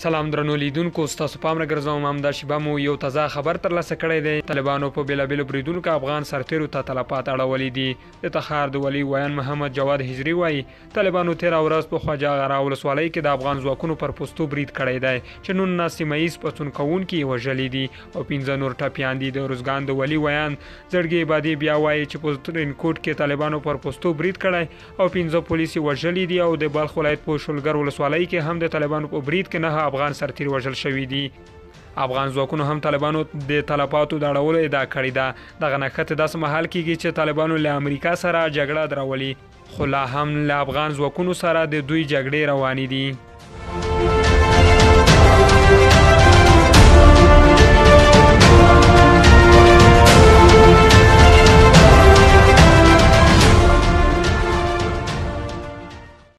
سلام درنو لیدونکو، ستاسو پام راګرځوم همدا شیبه مو یو تازه خبر ترلاسه کړی دی. طالبانو په بېلابېلو بریدونو کې افغان سرتیرو ته تلفات اړولي دي. د تخار د ولي ویان محمد جواد هجري وایي طالبانو تېره ورځ په خواجه غرا ولسوالۍ کې د افغان ځواکونو پر پوستو برید کړی دی چې 19 سیمه ییز پڅون کوونکي یې وژلي دي او 15 نور ټپیان دي. د ارزګان د ولي ویان زړګي عبادي بیا وایي چې په ترینکوټ کې طالبانو پر پوستو برید کړی او 15 پولیس یې وژلي دي او د بلخ ولایت په شولګر ولسوالۍ کې هم د طالبانو په برید کې 9 افغان سرتیر وژل شوي دي. افغان ځواکونو هم طالبانو د تلفاتو د اړولو ادعا کړې ده. دغه نښتې داسې مهال کېږي چې طالبانو له امریکا سره جګړه درولي، خو لا هم له افغان ځواکونو سره د دوی جګړې روانې دي.